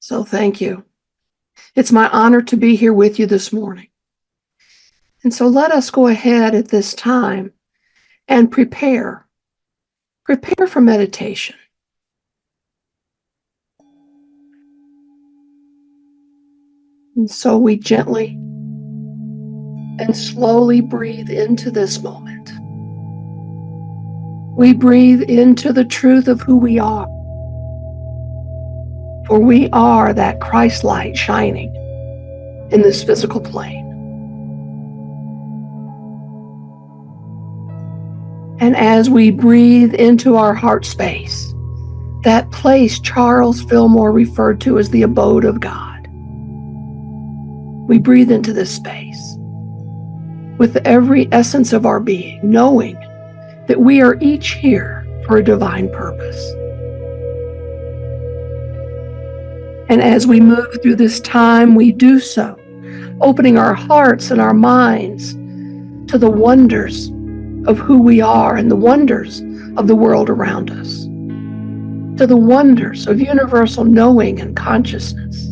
So thank you. It's my honor to be here with you this morning. And so let us go ahead at this time and prepare for meditation. And so we gently and slowly breathe into this moment. We breathe into the truth of who we are. For we are that Christ light shining in this physical plane. And as we breathe into our heart space, that place Charles Fillmore referred to as the abode of God, we breathe into this space with every essence of our being, knowing that we are each here for a divine purpose. And as we move through this time, we do so, opening our hearts and our minds to the wonders of who we are and the wonders of the world around us, to the wonders of universal knowing and consciousness,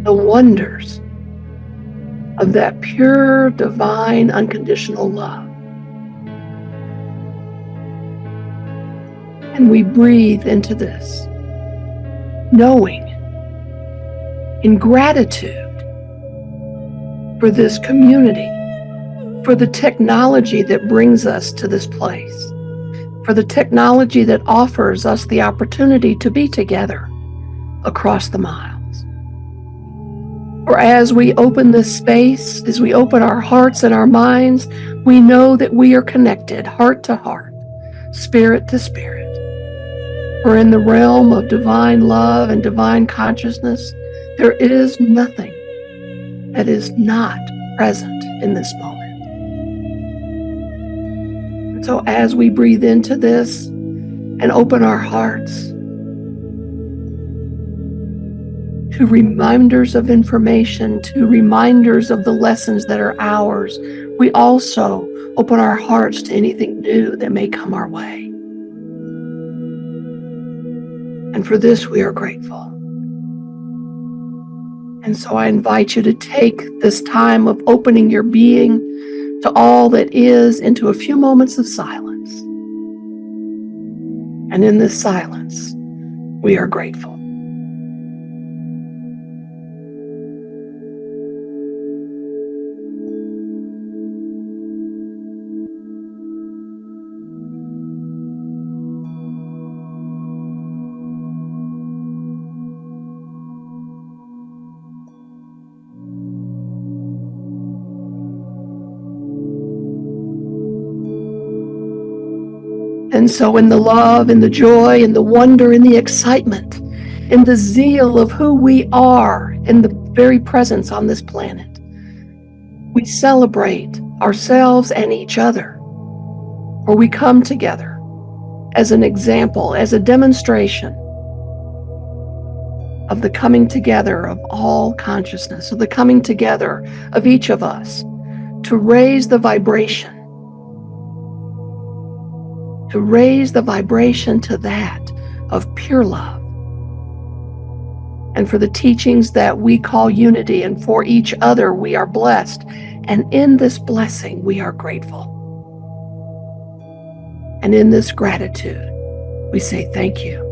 the wonders of that pure, divine, unconditional love. And we breathe into this, knowing in gratitude for this community, for the technology that brings us to this place, for the technology that offers us the opportunity to be together across the miles. For as we open this space, as we open our hearts and our minds, we know that we are connected heart to heart, spirit to spirit. For in the realm of divine love and divine consciousness, there is nothing that is not present in this moment. And so as we breathe into this and open our hearts to reminders of information, to reminders of the lessons that are ours, we also open our hearts to anything new that may come our way. And for this, we are grateful. And so I invite you to take this time of opening your being to all that is into a few moments of silence. And in this silence, we are grateful. And so in the love and the joy and the wonder and the excitement and the zeal of who we are in the very presence on this planet, we celebrate ourselves and each other, or we come together as an example, as a demonstration of the coming together of all consciousness, of the coming together of each of us to raise the vibration to that of pure love. And for the teachings that we call unity, and for each other we are blessed. And in this blessing, we are grateful. And in this gratitude, we say thank you.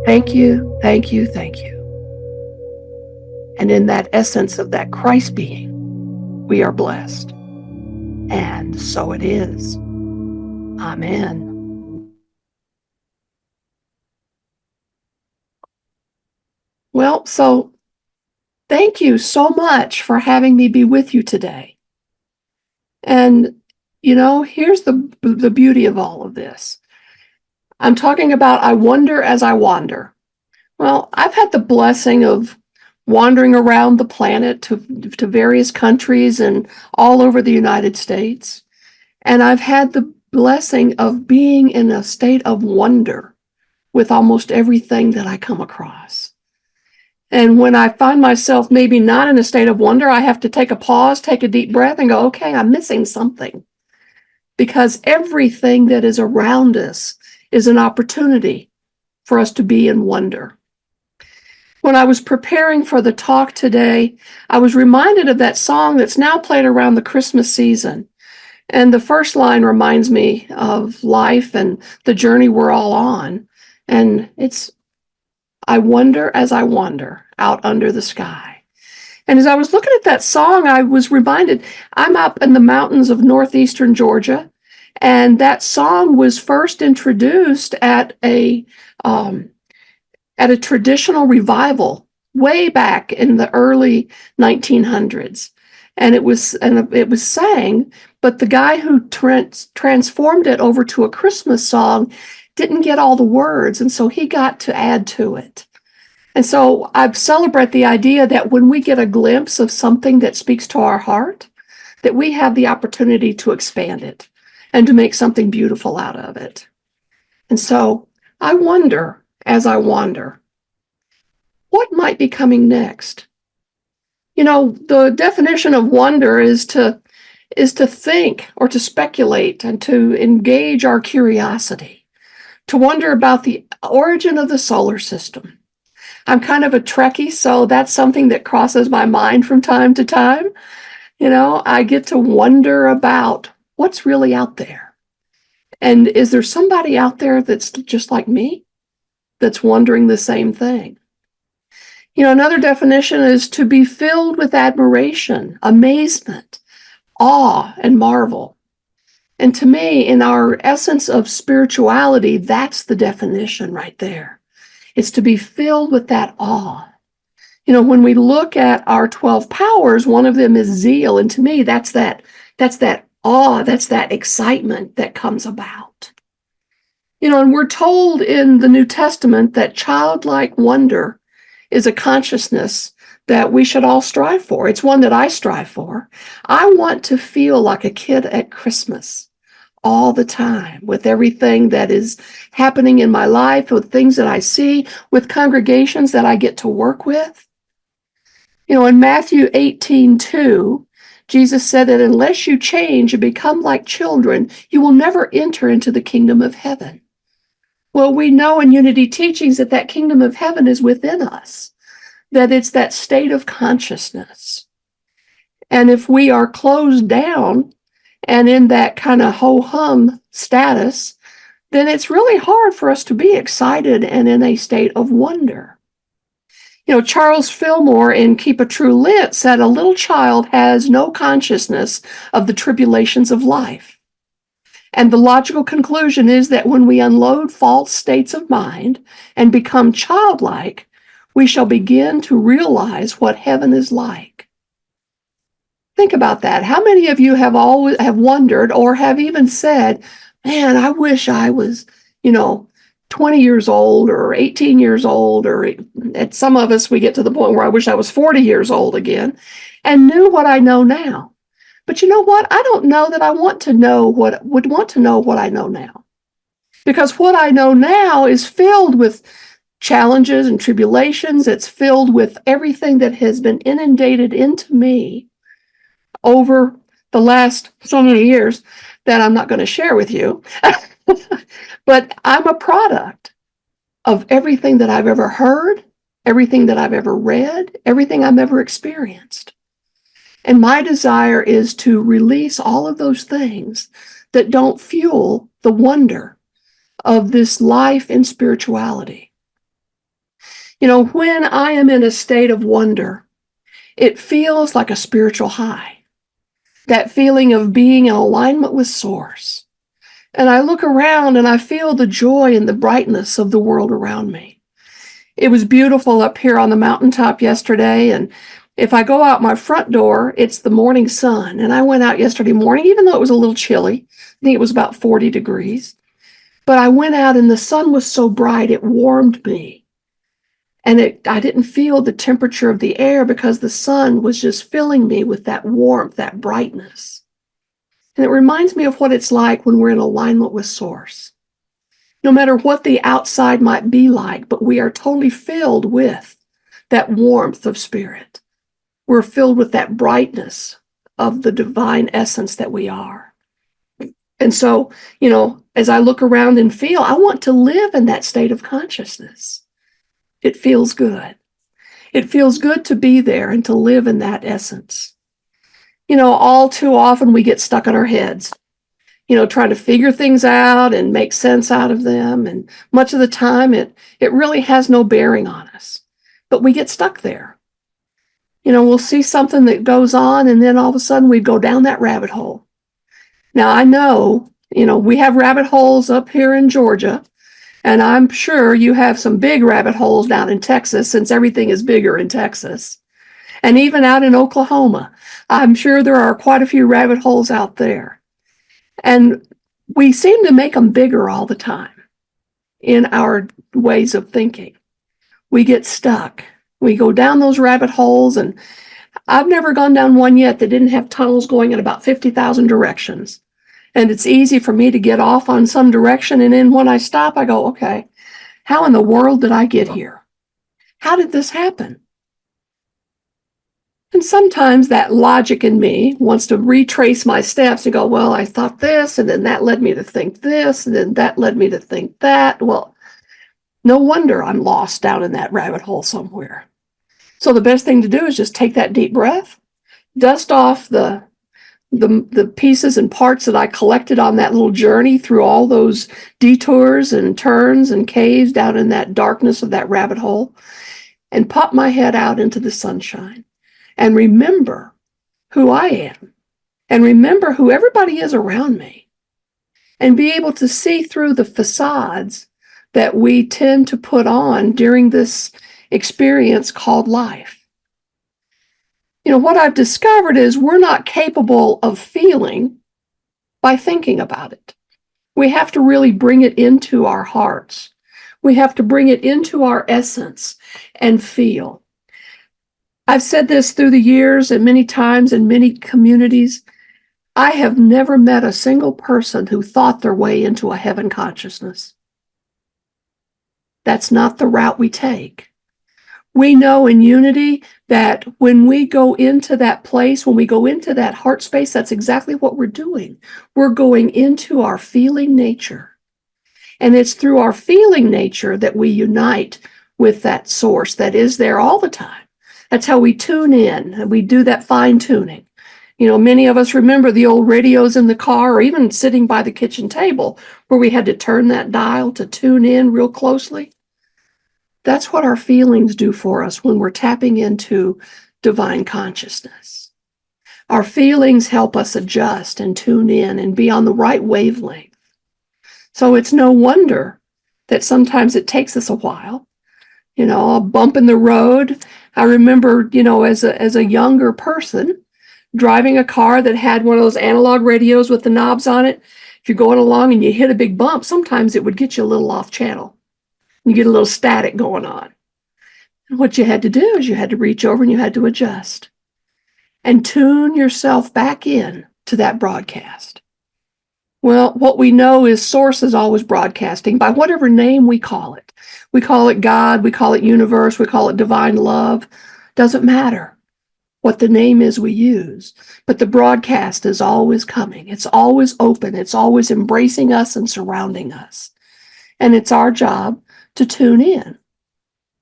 Thank you, thank you, thank you. And in that essence of that Christ being, we are blessed. And so it is. Amen. Well, so thank you so much for having me be with you today. And, here's the beauty of all of this. I'm talking about I wonder as I wander. Well, I've had the blessing of wandering around the planet to various countries and all over the United States. And I've had the blessing of being in a state of wonder with almost everything that I come across. And when I find myself maybe not in a state of wonder, I have to take a pause, take a deep breath, and go, okay, I'm missing something. Because everything that is around us is an opportunity for us to be in wonder. When I was preparing for the talk today, I was reminded of that song that's now played around the Christmas season. And the first line reminds me of life and the journey we're all on. And it's, I wonder as I wander out under the sky. And as I was looking at that song, I was reminded I'm up in the mountains of northeastern Georgia. And that song was first introduced um, at a traditional revival way back in the early 1900s. And it was sang, but the guy who transformed it over to a Christmas song didn't get all the words, and so he got to add to it. And so I celebrate the idea that when we get a glimpse of something that speaks to our heart, that we have the opportunity to expand it and to make something beautiful out of it. And so I wonder, as I wander, what might be coming next? You know, the definition of wonder is to think or to speculate and to engage our curiosity, to wonder about the origin of the solar system. I'm kind of a Trekkie, so that's something that crosses my mind from time to time. You know, I get to wonder about what's really out there. And is there somebody out there that's just like me, that's wondering the same thing? You know, another definition is to be filled with admiration, amazement, awe, and marvel. And to me, in our essence of spirituality, that's the definition right there. It's to be filled with that awe. You know, when we look at our 12 powers, one of them is zeal. And to me, that's that awe, that's that excitement that comes about. You know, and we're told in the New Testament that childlike wonder is a consciousness that we should all strive for. It's one that I strive for. I want to feel like a kid at Christmas all the time, with everything that is happening in my life, with things that I see, with congregations that I get to work with. You know, in Matthew 18:2, Jesus said that unless you change and become like children, you will never enter into the kingdom of heaven. Well, we know in Unity Teachings that that kingdom of heaven is within us, that it's that state of consciousness. And if we are closed down and in that kind of ho-hum status, then it's really hard for us to be excited and in a state of wonder. You know, Charles Fillmore in Keep a True Lent said a little child has no consciousness of the tribulations of life. And the logical conclusion is that when we unload false states of mind and become childlike, we shall begin to realize what heaven is like. Think about that. How many of you have wondered or have even said, man, I wish I was, 20 years old or 18 years old, or at some of us, we get to the point where I wish I was 40 years old again and knew what I know now. But you know what? I don't know that I would want to know what I know now. Because what I know now is filled with challenges and tribulations. It's filled with everything that has been inundated into me over the last so many years that I'm not going to share with you. But I'm a product of everything that I've ever heard, everything that I've ever read, everything I've ever experienced. And my desire is to release all of those things that don't fuel the wonder of this life in spirituality. You know, when I am in a state of wonder, it feels like a spiritual high. That feeling of being in alignment with Source. And I look around and I feel the joy and the brightness of the world around me. It was beautiful up here on the mountaintop yesterday, and if I go out my front door, it's the morning sun. And I went out yesterday morning, even though it was a little chilly. I think it was about 40 degrees. But I went out and the sun was so bright, it warmed me. And I didn't feel the temperature of the air because the sun was just filling me with that warmth, that brightness. And it reminds me of what it's like when we're in alignment with Source. No matter what the outside might be like, but we are totally filled with that warmth of spirit. We're filled with that brightness of the divine essence that we are. And so, as I look around and feel, I want to live in that state of consciousness. It feels good. It feels good to be there and to live in that essence. All too often we get stuck in our heads, trying to figure things out and make sense out of them. And much of the time it really has no bearing on us, but we get stuck there. We'll see something that goes on and then all of a sudden we go down that rabbit hole. Now I know, we have rabbit holes up here in Georgia, and I'm sure you have some big rabbit holes down in Texas, since everything is bigger in Texas. And even out in Oklahoma, I'm sure there are quite a few rabbit holes out there. And we seem to make them bigger all the time in our ways of thinking. We get stuck. We go down those rabbit holes, and I've never gone down one yet that didn't have tunnels going in about 50,000 directions. And it's easy for me to get off on some direction, and then when I stop, I go, okay, how in the world did I get here? How did this happen? And sometimes that logic in me wants to retrace my steps and go, well, I thought this, and then that led me to think this, and then that led me to think that. Well, no wonder I'm lost down in that rabbit hole somewhere. So the best thing to do is just take that deep breath, dust off the pieces and parts that I collected on that little journey through all those detours and turns and caves down in that darkness of that rabbit hole, and pop my head out into the sunshine. And remember who I am, and remember who everybody is around me, and be able to see through the facades that we tend to put on during this experience called life. What I've discovered is we're not capable of feeling by thinking about it. We have to really bring it into our hearts. We have to bring it into our essence and feel. I've said this through the years and many times in many communities. I have never met a single person who thought their way into a heaven consciousness. That's not the route we take. We know in unity that when we go into that place, when we go into that heart space, that's exactly what we're doing. We're going into our feeling nature. And it's through our feeling nature that we unite with that source that is there all the time. That's how we tune in, and we do that fine tuning. Many of us remember the old radios in the car, or even sitting by the kitchen table, where we had to turn that dial to tune in real closely. That's what our feelings do for us when we're tapping into divine consciousness. Our feelings help us adjust and tune in and be on the right wavelength. So it's no wonder that sometimes it takes us a while. A bump in the road. I remember, as a younger person, driving a car that had one of those analog radios with the knobs on it. If you're going along and you hit a big bump, sometimes it would get you a little off channel. You get a little static going on. And what you had to do is you had to reach over and you had to adjust and tune yourself back in to that broadcast. Well, what we know is source is always broadcasting by whatever name we call it. We call it God, we call it universe, we call it divine love. Doesn't matter what the name is we use, but the broadcast is always coming. It's always open. It's always embracing us and surrounding us. And it's our job to tune in.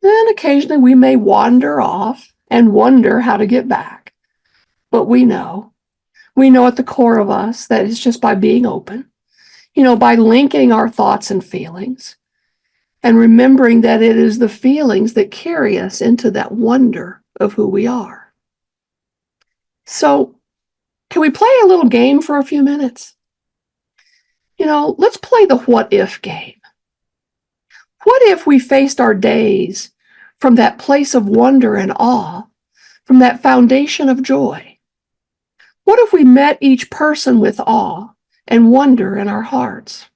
Then occasionally we may wander off and wonder how to get back. But we know at the core of us that it's just by being open, by linking our thoughts and feelings, and remembering that it is the feelings that carry us into that wonder of who we are. So, can we play a little game for a few minutes? Let's play the what if game. What if we faced our days from that place of wonder and awe, from that foundation of joy? What if we met each person with awe and wonder in our hearts?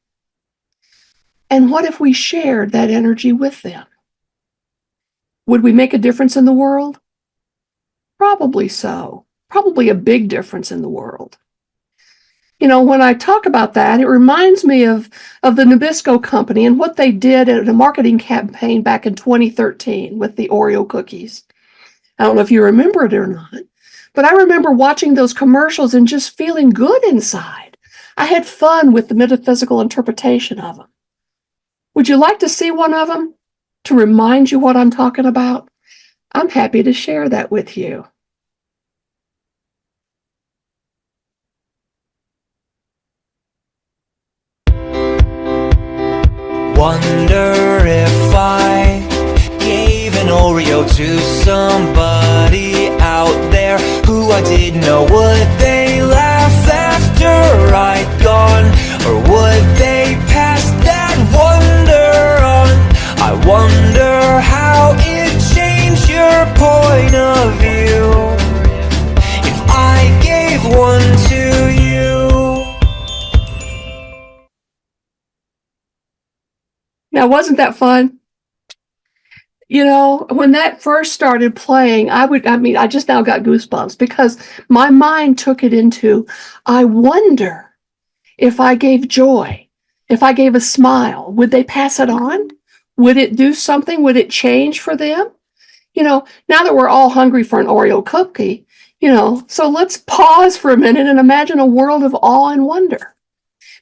And what if we shared that energy with them? Would we make a difference in the world? Probably so. Probably a big difference in the world. When I talk about that, it reminds me of the Nabisco company and what they did at a marketing campaign back in 2013 with the Oreo cookies. I don't know if you remember it or not, but I remember watching those commercials and just feeling good inside. I had fun with the metaphysical interpretation of them. Would you like to see one of them to remind you what I'm talking about? I'm happy to share that with you. Wonder if I gave an Oreo to somebody out there who I didn't know. Would they laugh after I'd gone, or would they pass that wonder on? I wonder how it changed your point of view if I gave one to you. Now, wasn't that fun? You know, when that first started playing, I just now got goosebumps because my mind took it into, I wonder if I gave joy, if I gave a smile, would they pass it on? Would it do something? Would it change for them? You know, now that we're all hungry for an Oreo cookie, so let's pause for a minute and imagine a world of awe and wonder,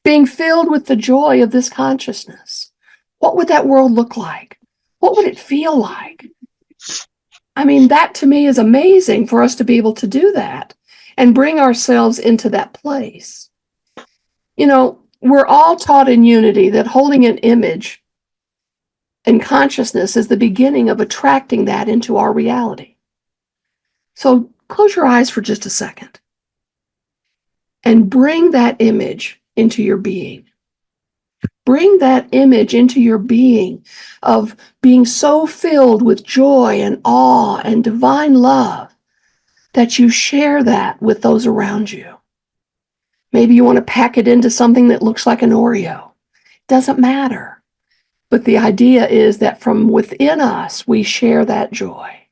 being filled with the joy of this consciousness. What would that world look like? What would it feel like? I mean, that to me is amazing for us to be able to do that and bring ourselves into that place. We're all taught in Unity that holding an image and consciousness is the beginning of attracting that into our reality. So close your eyes for just a second and bring that image into your being. Bring that image into your being of being so filled with joy and awe and divine love that you share that with those around you. Maybe you want to pack it into something that looks like an Oreo. Doesn't matter. But the idea is that from within us, we share that joy.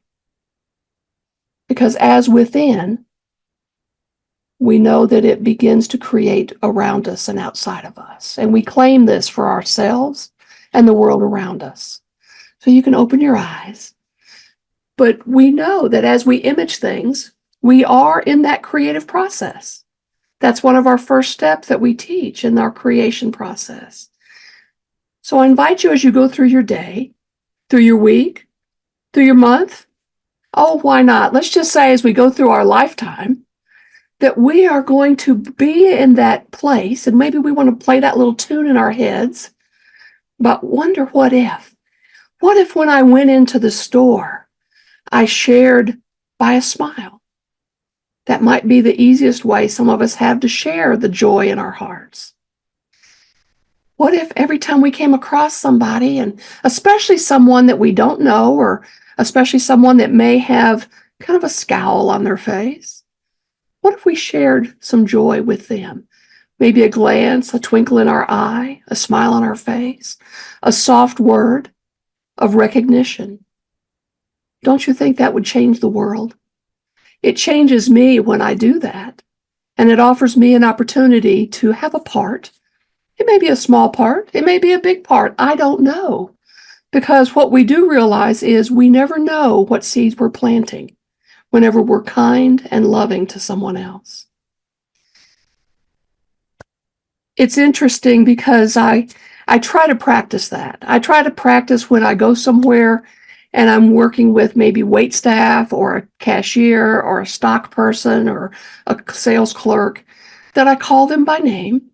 Because as within, we know that it begins to create around us and outside of us. And we claim this for ourselves and the world around us. So you can open your eyes. But we know that as we image things, we are in that creative process. That's one of our first steps that we teach in our creation process. So I invite you as you go through your day, through your week, through your month. Oh, why not? Let's just say as we go through our lifetime, that we are going to be in that place, and maybe we want to play that little tune in our heads, but wonder what if? What if when I went into the store, I shared by a smile? That might be the easiest way some of us have to share the joy in our hearts. What if every time we came across somebody, and especially someone that we don't know, or especially someone that may have kind of a scowl on their face, what if we shared some joy with them? Maybe a glance, a twinkle in our eye, a smile on our face, a soft word of recognition. Don't you think that would change the world? It changes me when I do that, and it offers me an opportunity to have a part. It may be a small part, it may be a big part, I don't know. Because what we do realize is we never know what seeds we're planting whenever we're kind and loving to someone else. It's interesting because I try to practice that. I try to practice when I go somewhere and I'm working with maybe wait staff or a cashier or a stock person or a sales clerk, that I call them by name.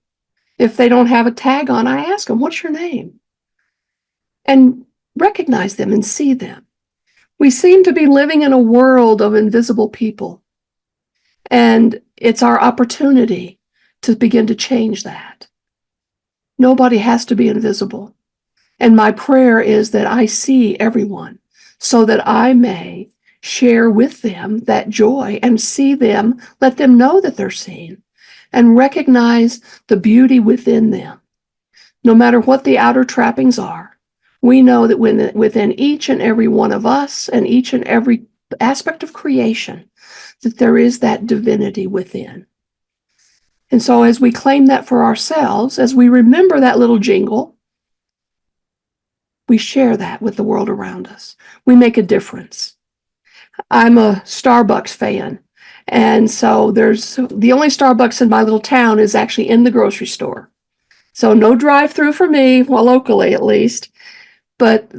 If they don't have a tag on, I ask them, what's your name? And recognize them and see them. We seem to be living in a world of invisible people, and it's our opportunity to begin to change that. Nobody has to be invisible. And my prayer is that I see everyone so that I may share with them that joy and see them, let them know that they're seen, and recognize the beauty within them. No matter what the outer trappings are, we know that within each and every one of us and each and every aspect of creation, that there is that divinity within. And so as we claim that for ourselves, as we remember that little jingle, we share that with the world around us. We make a difference. I'm a Starbucks fan. And so the only Starbucks in my little town is actually in the grocery store. So no drive-through for me, well, locally at least. But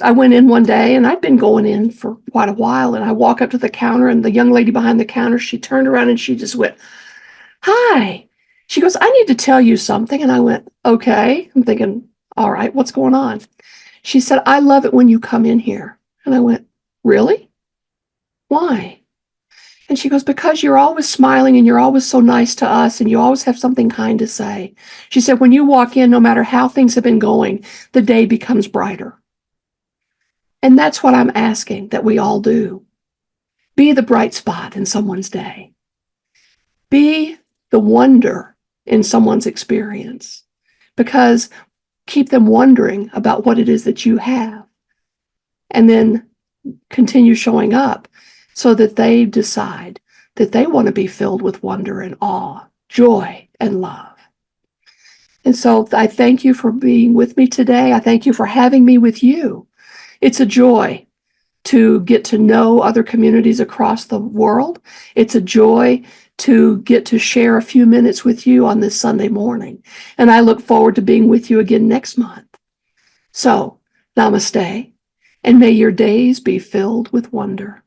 I went in one day, and I'd been going in for quite a while, and I walk up to the counter, and the young lady behind the counter, she turned around and she just went, "Hi." She goes, "I need to tell you something." And I went, "Okay." I'm thinking, all right, what's going on? She said, "I love it when you come in here." And I went, "Really? Why?" And she goes, "Because you're always smiling and you're always so nice to us and you always have something kind to say." She said, "When you walk in, no matter how things have been going, the day becomes brighter." And that's what I'm asking that we all do. Be the bright spot in someone's day. Be the wonder in someone's experience, because keep them wondering about what it is that you have, and then continue showing up so that they decide that they want to be filled with wonder and awe, joy and love. And so I thank you for being with me today. I thank you for having me with you. It's a joy to get to know other communities across the world. It's a joy to get to share a few minutes with you on this Sunday morning. And I look forward to being with you again next month. So, namaste, and may your days be filled with wonder.